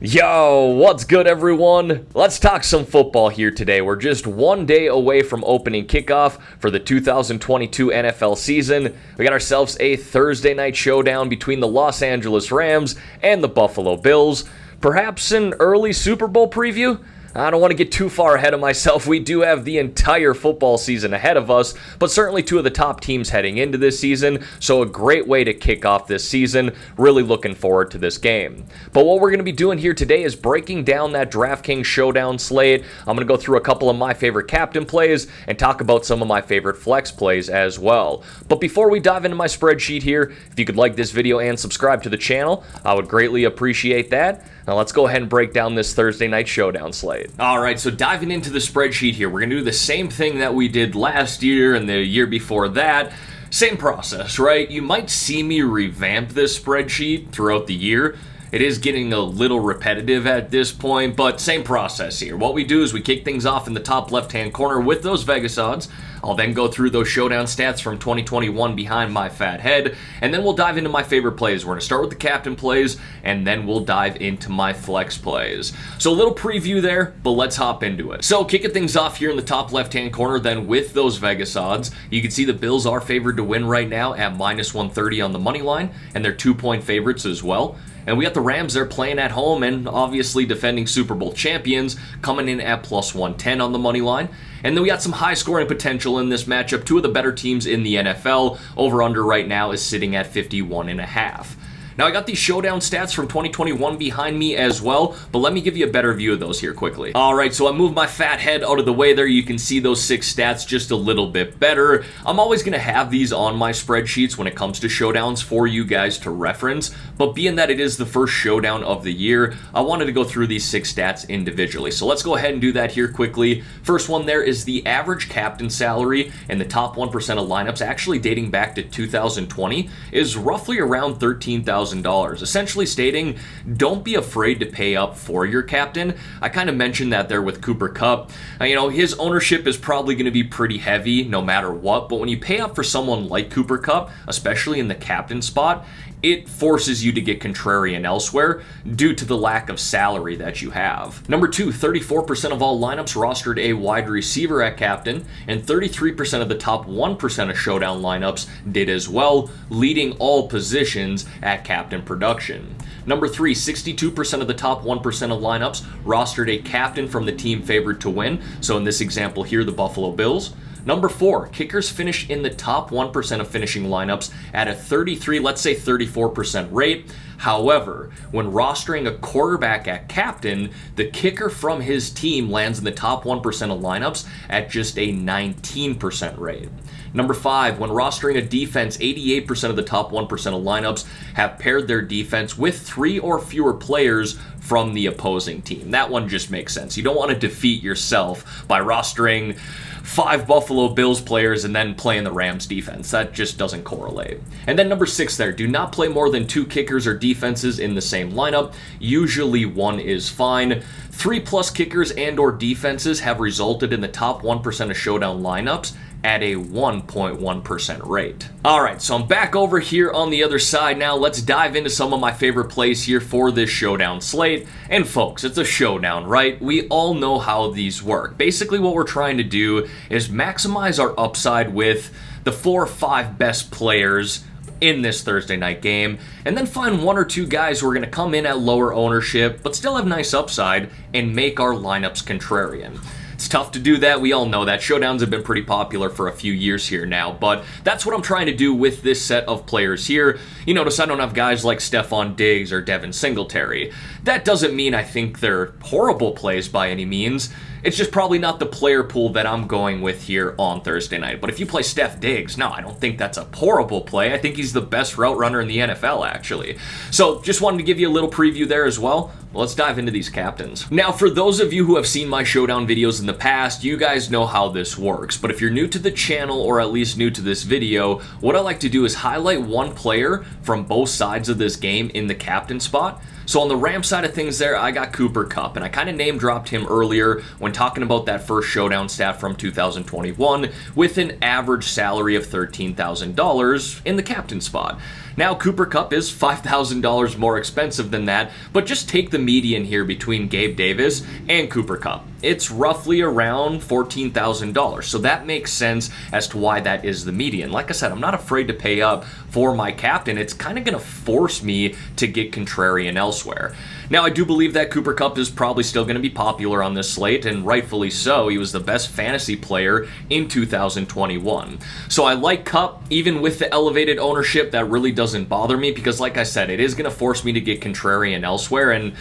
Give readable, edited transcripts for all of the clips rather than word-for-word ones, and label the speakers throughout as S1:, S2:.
S1: Yo, what's good everyone? Let's talk some football here today. We're just one day away from opening kickoff for the 2022 NFL season. We got ourselves a Thursday night showdown between the Los Angeles Rams and the Buffalo Bills. Perhaps an early Super Bowl preview? I don't want to get too far ahead of myself. We do have the entire football season ahead of us, but certainly two of the top teams heading into this season, so a great way to kick off this season. Really looking forward to this game. But what we're going to be doing here today is breaking down that Draftkings Showdown slate. I'm going to go through a couple of my favorite captain plays and talk about some of my favorite flex plays as well. But before we dive into my spreadsheet here, if you could like this video and subscribe to the channel, I would greatly appreciate that. Now let's go ahead and break down this Thursday night showdown slate. Alright, so diving into the spreadsheet here, we're going to do the same thing that we did last year and the year before that. Same process, right? You might see me revamp this spreadsheet throughout the year. It is getting a little repetitive at this point, but same process here. What we do is we kick things off in the top left-hand corner with those Vegas odds. I'll then go through those showdown stats from 2021 behind my fat head, and then we'll dive into my favorite plays. We're going to start with the captain plays, and then we'll dive into my flex plays. So a little preview there, but let's hop into it. So kicking things off here in the top left-hand corner then with those Vegas odds. You can see the Bills are favored to win right now at minus 130 on the money line, and they're 2-point favorites as well. And we got the Rams there playing at home and obviously defending Super Bowl champions coming in at plus 110 on the money line. And then we got some high scoring potential in this matchup. Two of the better teams in the NFL. Over-under right now is sitting at 51.5. Now, I got these showdown stats from 2021 behind me as well, but let me give you a better view of those here quickly. Alright, so I moved my fat head out of the way there. You can see those 6 stats just a little bit better. I'm always going to have these on my spreadsheets when it comes to showdowns for you guys to reference, but being that it is the first showdown of the year, I wanted to go through these 6 stats individually. So let's go ahead and do that here quickly. First one there is the average captain salary in the top 1% of lineups, actually dating back to 2020, is roughly around $13,000. Essentially stating, don't be afraid to pay up for your captain. I kind of mentioned that there with Cooper Kupp. His ownership is probably going to be pretty heavy no matter what, but when you pay up for someone like Cooper Kupp, especially in the captain spot, it forces you to get contrarian elsewhere due to the lack of salary that you have. Number 2, 34% of all lineups rostered a wide receiver at captain, and 33% of the top 1% of showdown lineups did as well, leading all positions at captain production. Number 3, 62% of the top 1% of lineups rostered a captain from the team favored to win, so in this example here, the Buffalo Bills. Number 4, kickers finished in the top 1% of finishing lineups at a 34% rate. However, when rostering a quarterback at captain, the kicker from his team lands in the top 1% of lineups at just a 19% rate. Number 5, when rostering a defense, 88% of the top 1% of lineups have paired their defense with 3 or fewer players from the opposing team. That one just makes sense. You don't want to defeat yourself by rostering 5 Buffalo Bills players and then playing the Rams defense. That just doesn't correlate. And then number 6 there, do not play more than 2 kickers or defenses in the same lineup. Usually 1 is fine. 3+ kickers and or defenses have resulted in the top 1% of showdown lineups at a 1.1% rate. Alright, so I'm back over here on the other side now. Let's dive into some of my favorite plays here for this showdown slate. And folks, it's a showdown, right? We all know how these work. Basically what we're trying to do is maximize our upside with the 4 or 5 best players in this Thursday night game, and then find 1 or 2 guys who are going to come in at lower ownership but still have nice upside and make our lineups contrarian. It's tough to do that. We all know that. Showdowns have been pretty popular for a few years here now, but that's what I'm trying to do with this set of players here. You notice I don't have guys like Stephon Diggs or Devin Singletary. That doesn't mean I think they're horrible plays by any means. It's just probably not the player pool that I'm going with here on Thursday night. But if you play Steph Diggs, no, I don't think that's a horrible play. I think he's the best route runner in the NFL, actually. So just wanted to give you a little preview there as well. Let's dive into these captains. Now, for those of you who have seen my showdown videos in the past, you guys know how this works. But if you're new to the channel, or at least new to this video, what I like to do is highlight one player from both sides of this game in the captain spot. So on the Rams side of things there, I got Cooper Kupp, and I kind of name dropped him earlier when talking about that first showdown stat from 2021 with an average salary of $13,000 in the captain spot. Now, Cooper Kupp is $5,000 more expensive than that, but just take the median here between Gabe Davis and Cooper Kupp. It's roughly around $14,000, so that makes sense as to why that is the median. Like I said, I'm not afraid to pay up for my captain. It's kind of going to force me to get contrarian elsewhere. Now, I do believe that Cooper Kupp is probably still going to be popular on this slate, and rightfully so. He was the best fantasy player in 2021. So I like Kupp, even with the elevated ownership. That really doesn't bother me because, like I said, it is going to force me to get contrarian elsewhere, and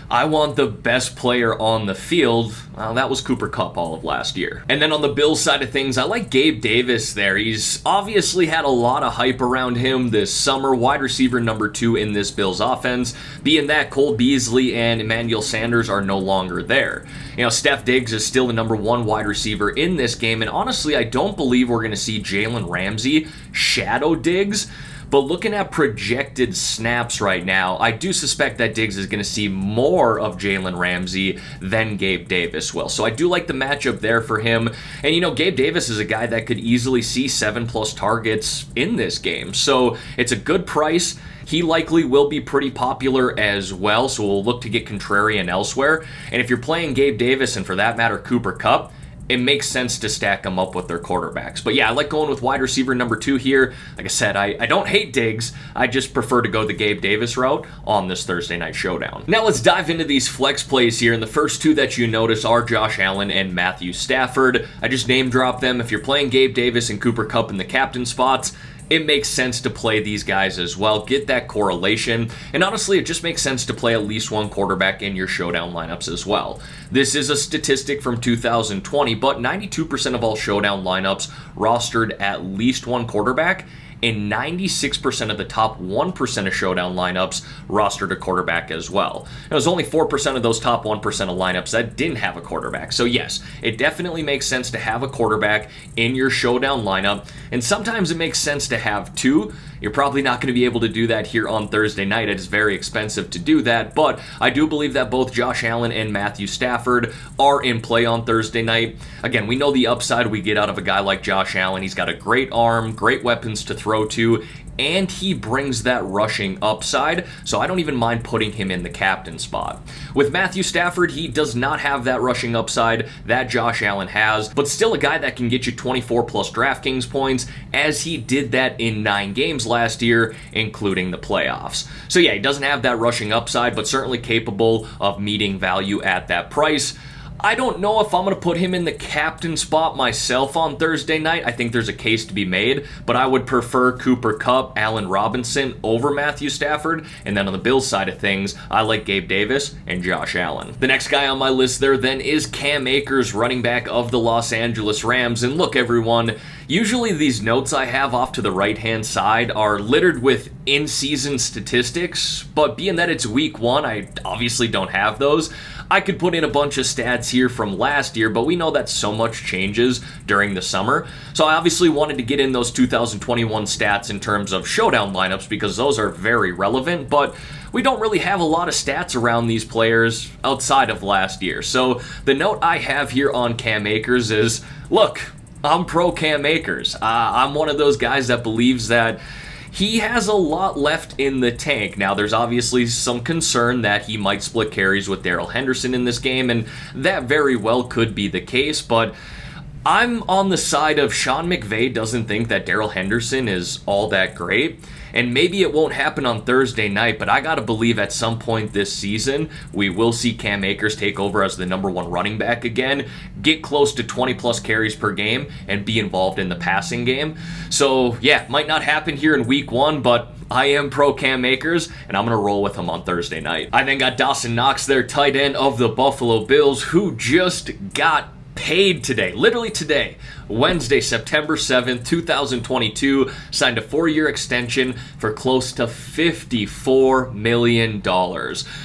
S1: I want the best player on the field. Well, that was Cooper Kupp all of last year. And then on the Bills side of things, I like Gabe Davis there. He's obviously had a lot of hype around him this summer. Wide receiver number 2 in this Bills offense. Being that Cole Beasley and Emmanuel Sanders are no longer there. Steph Diggs is still the number 1 wide receiver in this game. And honestly, I don't believe we're going to see Jalen Ramsey shadow Diggs. But looking at projected snaps right now, I do suspect that Diggs is going to see more of Jalen Ramsey than Gabe Davis will. So I do like the matchup there for him. And, Gabe Davis is a guy that could easily see 7+ targets in this game. So it's a good price. He likely will be pretty popular as well, so we'll look to get contrarian elsewhere. And if you're playing Gabe Davis, and for that matter, Cooper Kupp, it makes sense to stack them up with their quarterbacks. But yeah, I like going with wide receiver number 2 here. Like I said, I don't hate Diggs. I just prefer to go the Gabe Davis route on this Thursday night showdown. Now let's dive into these flex plays here. And the first 2 that you notice are Josh Allen and Matthew Stafford. I just name drop them. If you're playing Gabe Davis and Cooper Kupp in the captain spots, it makes sense to play these guys as well. Get that correlation. And honestly, it just makes sense to play at least one quarterback in your showdown lineups as well. This is a statistic from 2020, but 92% of all showdown lineups rostered at least one quarterback, and 96% of the top 1% of showdown lineups rostered a quarterback as well. It was only 4% of those top 1% of lineups that didn't have a quarterback. So yes, it definitely makes sense to have a quarterback in your showdown lineup, and sometimes it makes sense to have 2. You're probably not going to be able to do that here on Thursday night. It is very expensive to do that, but I do believe that both Josh Allen and Matthew Stafford are in play on Thursday night. Again, we know the upside we get out of a guy like Josh Allen. He's got a great arm, great weapons to throw to, and he brings that rushing upside, so I don't even mind putting him in the captain spot. With Matthew Stafford, he does not have that rushing upside that Josh Allen has, but still a guy that can get you 24+ Draftkings points, as he did that in 9 games last year, including the playoffs. So yeah, he doesn't have that rushing upside, but certainly capable of meeting value at that price. I don't know if I'm going to put him in the captain spot myself on Thursday night. I think there's a case to be made, but I would prefer Cooper Kupp, Allen Robinson over Matthew Stafford. And then on the Bills side of things, I like Gabe Davis and Josh Allen. The next guy on my list there then is Cam Akers, running back of the Los Angeles Rams. And look, everyone, usually these notes I have off to the right-hand side are littered with in-season statistics, but being that it's week 1, I obviously don't have those. I could put in a bunch of stats here from last year, but we know that so much changes during the summer. So I obviously wanted to get in those 2021 stats in terms of showdown lineups because those are very relevant, but we don't really have a lot of stats around these players outside of last year. So the note I have here on Cam Akers is, look, I'm pro Cam Akers. I'm one of those guys that believes that he has a lot left in the tank. Now, there's obviously some concern that he might split carries with Darrell Henderson in this game, and that very well could be the case, but I'm on the side of Sean McVay doesn't think that Darrell Henderson is all that great. And maybe it won't happen on Thursday night, but I gotta believe at some point this season, we will see Cam Akers take over as the number 1 running back again, get close to 20+ carries per game, and be involved in the passing game. So yeah, might not happen here in week 1, but I am pro Cam Akers, and I'm going to roll with him on Thursday night. I then got Dawson Knox, their tight end of the Buffalo Bills, who just got paid today, literally today, Wednesday, September 7th, 2022, signed a 4-year extension for close to $54 million.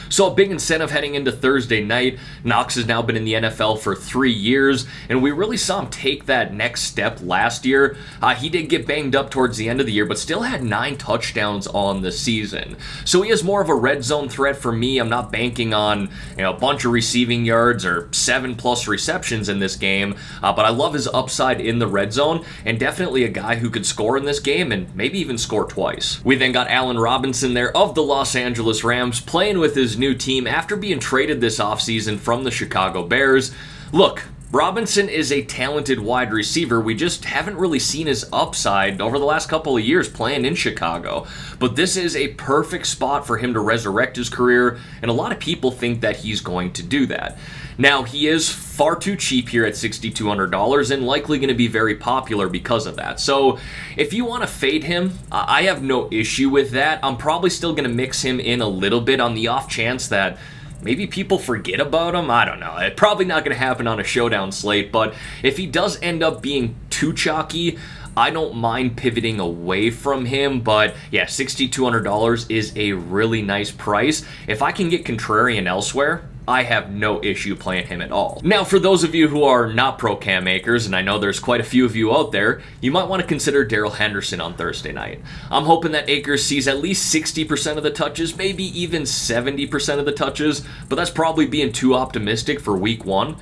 S1: So a big incentive heading into Thursday night. Knox has now been in the NFL for 3 years, and we really saw him take that next step last year. He did get banged up towards the end of the year, but still had 9 touchdowns on the season. So he is more of a red zone threat for me. I'm not banking on a bunch of receiving yards or 7+ receptions in this game, but I love his upside upside in the red zone, and definitely a guy who could score in this game and maybe even score twice. We then got Allen Robinson there of the Los Angeles Rams playing with his new team after being traded this offseason from the Chicago Bears. Look, Robinson is a talented wide receiver. We just haven't really seen his upside over the last couple of years playing in Chicago. But this is a perfect spot for him to resurrect his career, and a lot of people think that he's going to do that. Now, he is far too cheap here at $6,200 and likely going to be very popular because of that. So if you want to fade him, I have no issue with that. I'm probably still going to mix him in a little bit on the off chance that maybe people forget about him. I don't know. It's probably not going to happen on a showdown slate, but if he does end up being too chalky, I don't mind pivoting away from him. But yeah, $6,200 is a really nice price. If I can get contrarian elsewhere, I have no issue playing him at all. Now, for those of you who are not pro Cam Akers, and I know there's quite a few of you out there, you might want to consider Darrell Henderson on Thursday night. I'm hoping that Akers sees at least 60% of the touches, maybe even 70% of the touches, but that's probably being too optimistic for week one.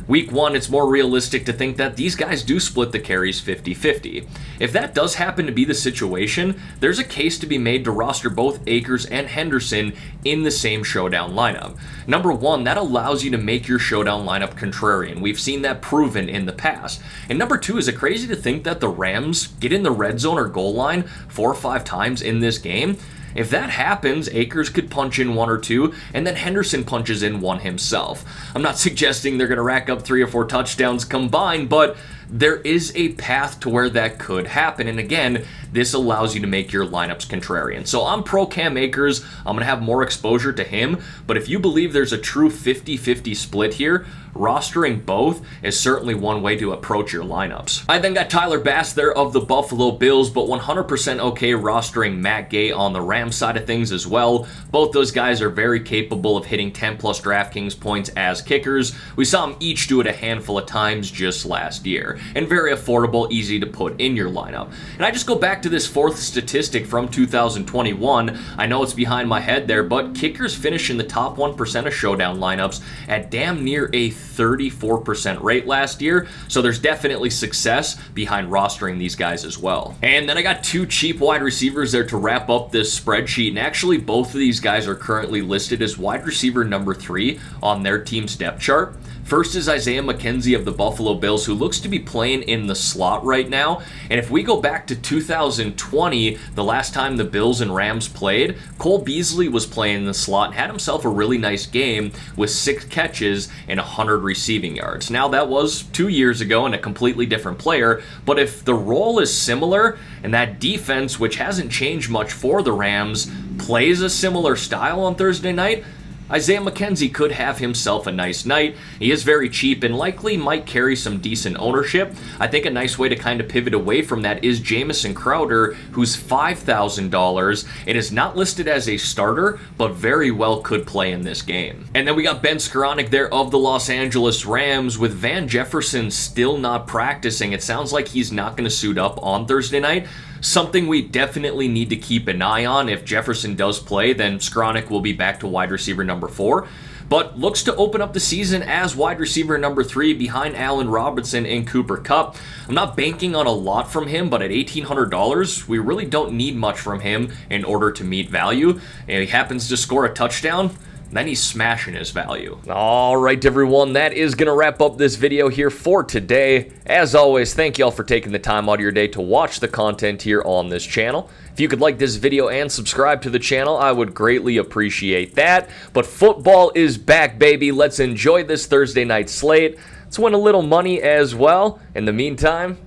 S1: Week one, it's more realistic to think that these guys do split the carries 50-50. If that does happen to be the situation, there's a case to be made to roster both Akers and Henderson in the same showdown lineup. Number one, that allows you to make your showdown lineup contrarian. We've seen that proven in the past. And number two, is it crazy to think that the Rams get in the red zone or goal line 4 or 5 times in this game? If that happens, Akers could punch in 1 or 2, and then Henderson punches in 1 himself. I'm not suggesting they're going to rack up 3 or 4 touchdowns combined, but there is a path to where that could happen. And again, this allows you to make your lineups contrarian. So I'm pro Cam Akers. I'm going to have more exposure to him. But if you believe there's a true 50-50 split here, rostering both is certainly one way to approach your lineups. I then got Tyler Bass there of the Buffalo Bills, but 100% okay rostering Matt Gay on the Rams side of things as well. Both those guys are very capable of hitting 10+ DraftKings points as kickers. We saw them each do it a handful of times just last year. And very affordable, easy to put in your lineup. And I just go back to this 4th statistic from 2021. I know it's behind my head there, but kickers finish in the top 1% of showdown lineups at damn near a 34% rate last year. So there's definitely success behind rostering these guys as well. And then I got 2 cheap wide receivers there to wrap up this spreadsheet. And actually, both of these guys are currently listed as wide receiver number 3 on their team's depth chart. First is Isaiah McKenzie of the Buffalo Bills, who looks to be playing in the slot right now. And if we go back to 2020, the last time the Bills and Rams played, Cole Beasley was playing in the slot and had himself a really nice game with 6 catches and 100 receiving yards. Now, that was 2 years ago and a completely different player, but if the role is similar and that defense, which hasn't changed much for the Rams, plays a similar style on Thursday night, Isaiah McKenzie could have himself a nice night. He is very cheap and likely might carry some decent ownership. I think a nice way to kind of pivot away from that is Jamison Crowder, who's $5,000. It is not listed as a starter, but very well could play in this game. And then we got Ben Skoranek there of the Los Angeles Rams. With Van Jefferson still not practicing, it sounds like he's not going to suit up on Thursday night. Something we definitely need to keep an eye on. If Jefferson does play, then Skoranek will be back to wide receiver number 4. But looks to open up the season as wide receiver number 3 behind Allen Robinson and Cooper Kupp. I'm not banking on a lot from him, but at $1,800, we really don't need much from him in order to meet value. And he happens to score a touchdown, then he's smashing his value. All right, everyone, that is going to wrap up this video here for today. As always, thank you all for taking the time out of your day to watch the content here on this channel. If you could like this video and subscribe to the channel, I would greatly appreciate that. But football is back, baby. Let's enjoy this Thursday night slate. Let's win a little money as well. In the meantime,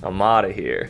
S1: I'm out of here.